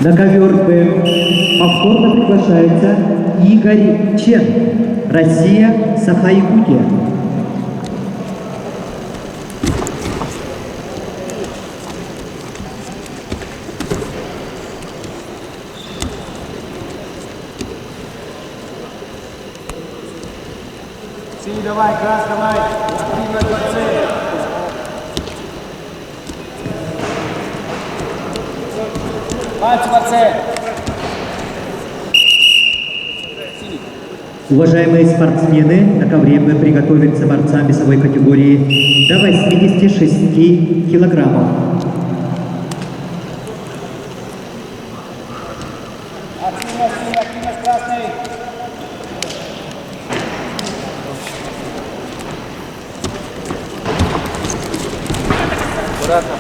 На ковер Б повторно приглашается Игорь Чен, Россия, Саха-Якутия. Синий, давай, крас, давай. Активно, борцы. Пальцы, борцы. Уважаемые спортсмены, на ковре Б приготовиться борцам весовой категории до 86 килограммов. Активность, красный. Аккуратно.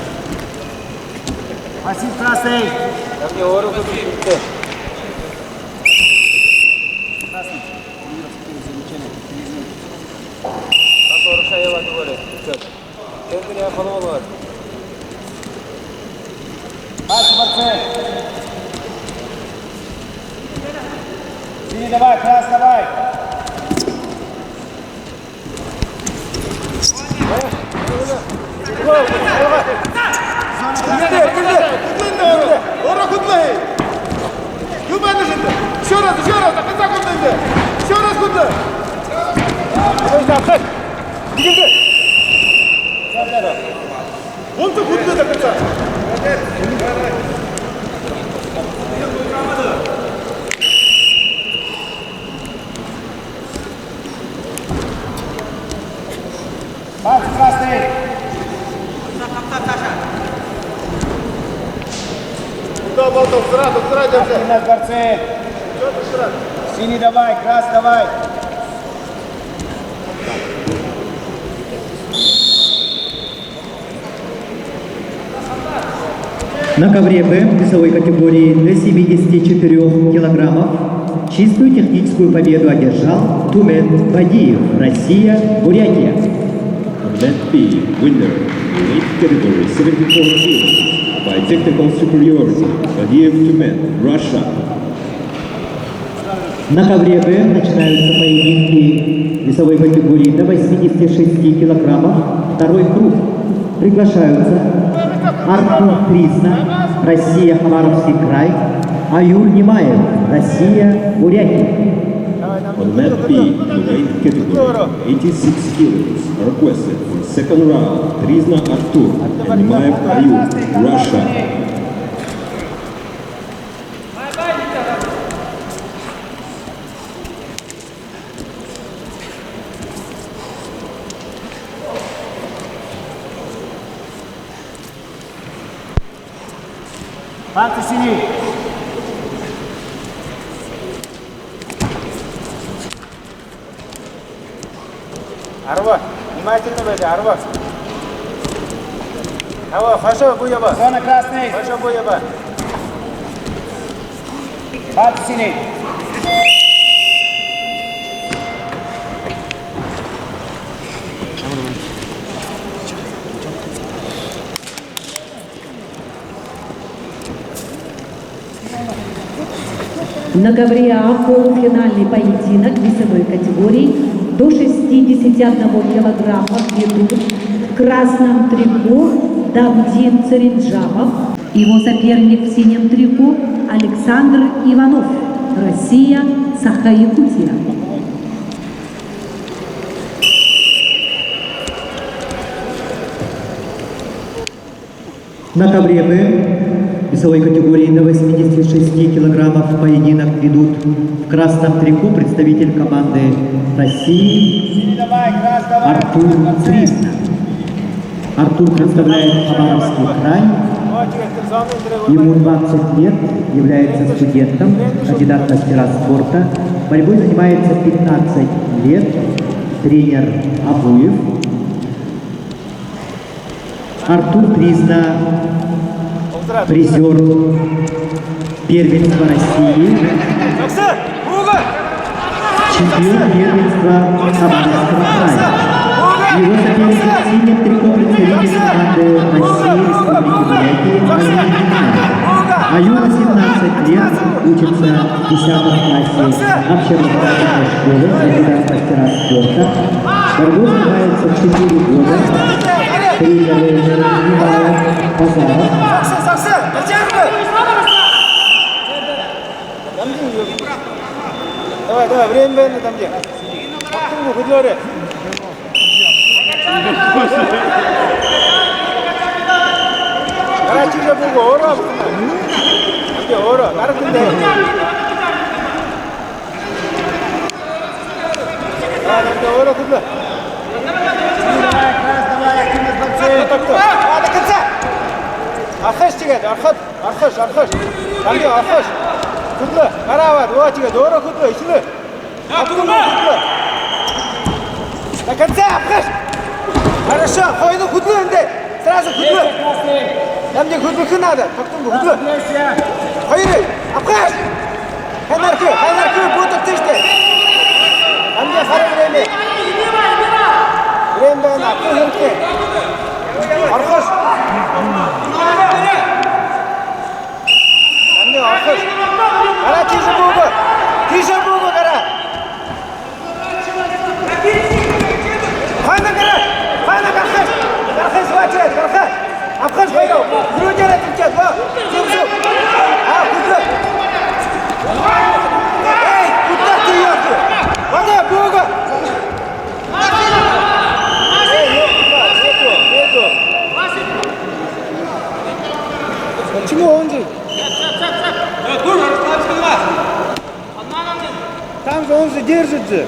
Василь, красный. Там не ору, как ты. Красный. Как орушаева говорит. Это не опаловало. Пальцы, борцы. Синий, давай, крас, давай. Пальцы красный. Активность, борцы. Синий давай, крас давай. На ковре Б весовой категории до 74 килограммов чистую техническую победу одержал Тумен Бадиев, Россия, Бурятия. That B, winner, in weight category 74 kilos, by technical superiority, Badiev Tumen, Russia. На ковре Б начинаются поединки весовой категории до 86 килограммов. Второй круг. Приглашаются Артур Призна, Россия, Хабаровский край, Аюр Немаев, Россия, Бурятия. On mat B, in the weight category 86 kilos, requested for second round, Trizna Artur and Nimaev Ayur, Russia. Пальцы синий. Арва, внимательно были, Арва. Ава, хорошо, буяба. Зона красный. Хорошо, буяба. Пальцы синий. На ковре А полуфинальный поединок весовой категории до 61 килограмма ведут в красном трико Давдин Цариджамов. Его соперник в синем трико Александр Иванов, Россия, Саха-Якутия. На ковре Б весовой категории до 86 килограммов поединок ведут в красном трико представитель команды России Артур Призна. Артур представляет Хабаровский край. Ему 20 лет, является студентом, кандидат в мастера спорта. Борьбой занимается 15 лет, тренер Абуев. Артур Призна, призер первенства России, чемпион первенства Хабаровского края. Его соперник в синем трико представитель команды России, Республики Бурятия, Аюр 17 учится в 10 классе общеобразовательной школы, кандидат мастера спорта. Борьбой занимается 4 года. Тренеры Николай Базаров. Саксы, потягивай! Давай, время, там где? Выдворы. Карачи же бугу, ора. Где ора? Каракунде. Ора куда? Давай, активность борцы. До конца. Архаш тигет, архаш. Там где архаш? Куда? Карават, вот тигет, ора куда? Ишли. До конца, архаш. Хорошо, хойну худлы энде. Сразу худлы. Там где худлы надо. Токтунгу худлы. Хойны, архаш. Хайнаркы, будут тышты. Там где хары время. Время на кухонке. Архаш. Там где архаш. Кара тише бугу, кара. Хайна архаш. Архаш хватит, архаш. Архаш хайрау. Грудер отвечает, ва. Зуб. Куда? Эй, куда ты ехал? Вода, буга. Нету. Почему он же? Там же он же держит же.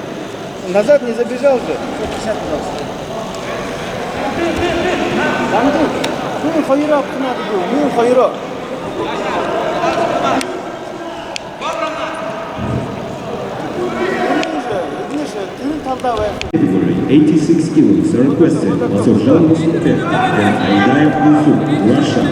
Назад не забежал же. 50, пожалуйста. Там же. Ну, хайра надо было. Ну, хайра. Category 86 kilos are requested Mazurjan Musutek and Aidaev Yusuf, Russia.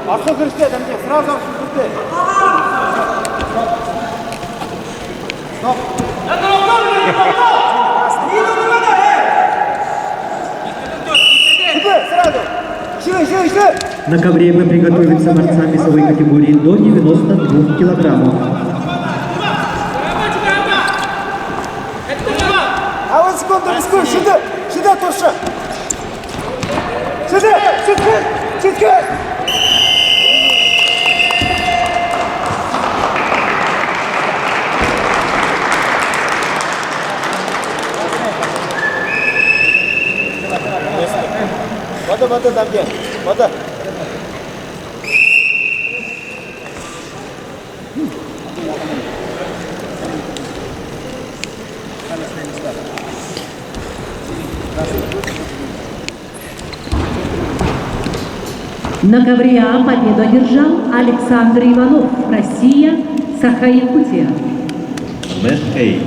Арқа кірісте, әмде, сразу арқа кірісте. Сразу. На ковре мы приготовиться борцам весовой категории до 92 килограммов. А вот секунду, рискуй, сюда, Турша. Сюда, чутка. Вода, там где? Вода. На ковре А победу одержал Александр Иванов, Россия, Саха-Якутия. Match A.